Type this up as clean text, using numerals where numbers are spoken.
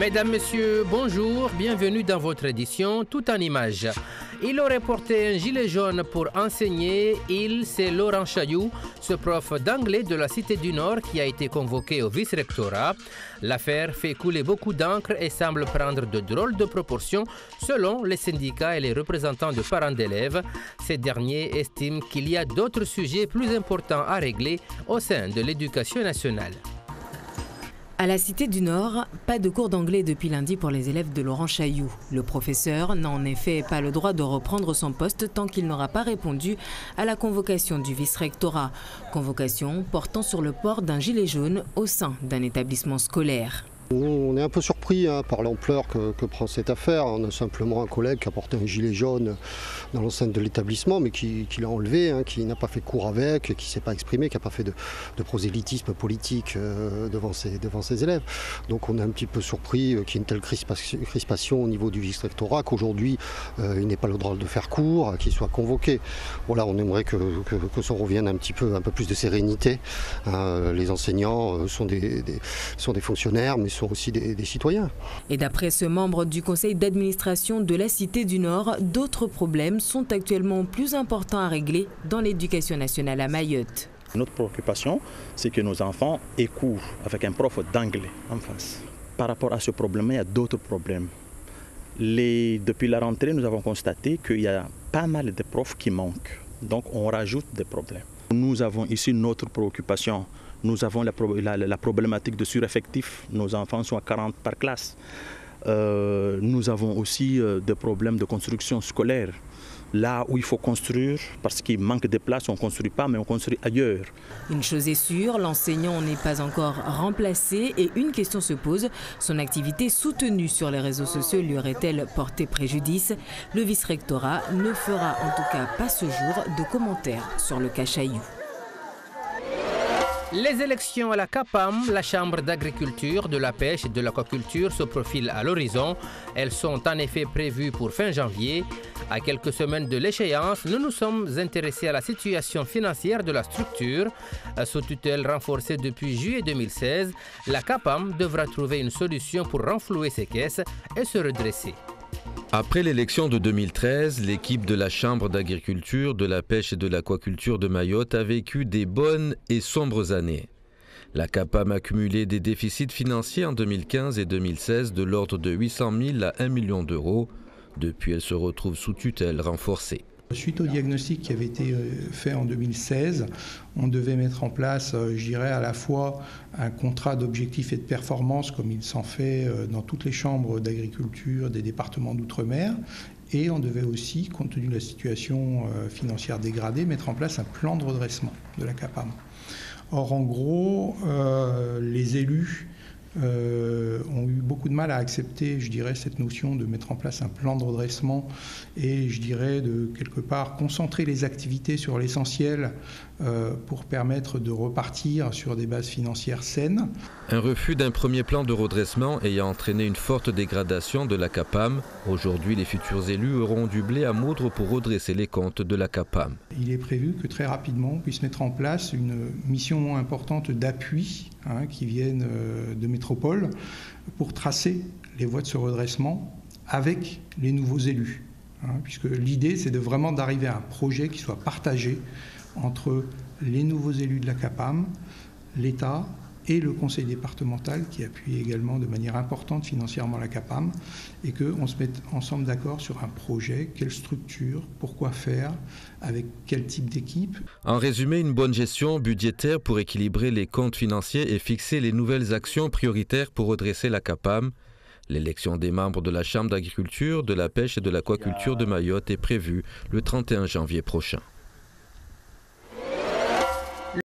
Mesdames, Messieurs, bonjour, bienvenue dans votre édition Tout en images. Il aurait porté un gilet jaune pour enseigner. C'est Laurent Chailloux, ce prof d'anglais de la Cité du Nord qui a été convoqué au vice-rectorat. L'affaire fait couler beaucoup d'encre et semble prendre de drôles de proportions selon les syndicats et les représentants de parents d'élèves. Ces derniers estiment qu'il y a d'autres sujets plus importants à régler au sein de l'éducation nationale. À la Cité du Nord, pas de cours d'anglais depuis lundi pour les élèves de Laurent Chailloux. Le professeur n'a en effet pas le droit de reprendre son poste tant qu'il n'aura pas répondu à la convocation du vice-rectorat. Convocation portant sur le port d'un gilet jaune au sein d'un établissement scolaire. On est un peu surpris par l'ampleur que prend cette affaire. On a simplement un collègue qui a porté un gilet jaune dans l'enceinte de l'établissement, mais qui l'a enlevé, qui n'a pas fait cours avec, qui ne s'est pas exprimé, qui n'a pas fait de prosélytisme politique devant ses élèves. Donc on est un petit peu surpris qu'il y ait une telle crispation au niveau du vice-rectorat, qu'aujourd'hui il n'ait pas le droit de faire cours, qu'il soit convoqué. Voilà, on aimerait que ça revienne un peu plus de sérénité. Les enseignants sont des fonctionnaires, mais sont aussi des citoyens. Et d'après ce membre du conseil d'administration de la Cité du Nord, d'autres problèmes sont actuellement plus importants à régler dans l'éducation nationale à Mayotte. Notre préoccupation, c'est que nos enfants aient cours avec un prof d'anglais en face. Par rapport à ce problème, il y a d'autres problèmes. Depuis la rentrée, nous avons constaté qu'il y a pas mal de profs qui manquent. Donc on rajoute des problèmes. Nous avons ici notre préoccupation. Nous avons la problématique de sureffectif. Nos enfants sont à 40 par classe. Nous avons aussi des problèmes de construction scolaire. Là où il faut construire, parce qu'il manque de place, on ne construit pas, mais on construit ailleurs. Une chose est sûre, l'enseignant n'est pas encore remplacé et une question se pose. Son activité soutenue sur les réseaux sociaux lui aurait-elle porté préjudice? Le vice-rectorat ne fera en tout cas pas ce jour de commentaires sur le cas Chailloux. Les élections à la CAPAM, la Chambre d'agriculture, de la pêche et de l'aquaculture se profilent à l'horizon. Elles sont en effet prévues pour fin janvier. À quelques semaines de l'échéance, nous nous sommes intéressés à la situation financière de la structure. Sous tutelle renforcée depuis juillet 2016, la CAPAM devra trouver une solution pour renflouer ses caisses et se redresser. Après l'élection de 2013, l'équipe de la Chambre d'agriculture, de la pêche et de l'aquaculture de Mayotte a vécu des bonnes et sombres années. La CAPAM a cumulé des déficits financiers en 2015 et 2016 de l'ordre de 800 000 à 1 million d'euros. Depuis, elle se retrouve sous tutelle renforcée. Suite au diagnostic qui avait été fait en 2016, on devait mettre en place, à la fois un contrat d'objectifs et de performance, comme il s'en fait dans toutes les chambres d'agriculture des départements d'outre-mer, et on devait aussi, compte tenu de la situation financière dégradée, mettre en place un plan de redressement de la CAPAM. Or, en gros, les élus ont eu beaucoup de mal à accepter, cette notion de mettre en place un plan de redressement et, de quelque part concentrer les activités sur l'essentiel pour permettre de repartir sur des bases financières saines. Un refus d'un premier plan de redressement ayant entraîné une forte dégradation de la CAPAM. Aujourd'hui, les futurs élus auront du blé à moudre pour redresser les comptes de la CAPAM. Il est prévu que très rapidement, on puisse mettre en place une mission importante d'appui qui viennent de métropole pour tracer les voies de ce redressement avec les nouveaux élus. Puisque l'idée, c'est vraiment d'arriver à un projet qui soit partagé entre les nouveaux élus de la CAPAM, l'État et le conseil départemental qui appuie également de manière importante financièrement la CAPAM, et qu'on se mette ensemble d'accord sur un projet, quelle structure, pourquoi faire, avec quel type d'équipe. En résumé, une bonne gestion budgétaire pour équilibrer les comptes financiers et fixer les nouvelles actions prioritaires pour redresser la CAPAM. L'élection des membres de la Chambre d'agriculture, de la pêche et de l'aquaculture de Mayotte est prévue le 31 janvier prochain.